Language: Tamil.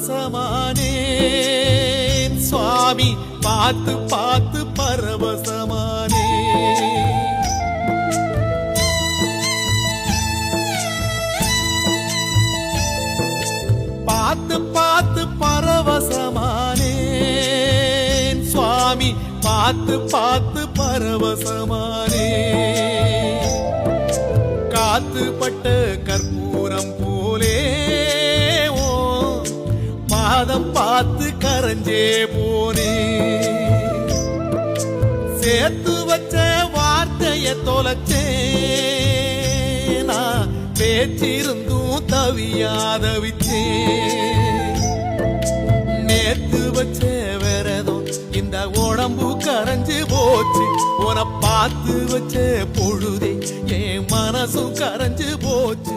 பரவசமானேன் சுவாமி பார்த்து பார்த்து பரவசமானே பார்த்து பார்த்து பரவசமானேன் சுவாமி பார்த்து பார்த்து பரவசமானே காத்துப்பட்ட கற்பூரம் போலே பாதம் பார்த்து கரைஞ்சே போனே சேர்த்து வச்ச வார்த்தைய தொலைச்சேன் நான் பேச்சிருந்தும் தவியாதவிச்சே நேத்து வச்ச விரதம் இந்த உடம்பு கரைஞ்சு போச்சு உன பார்த்து வச்ச பொழுதே என் மனசும் கரைஞ்சு போச்சு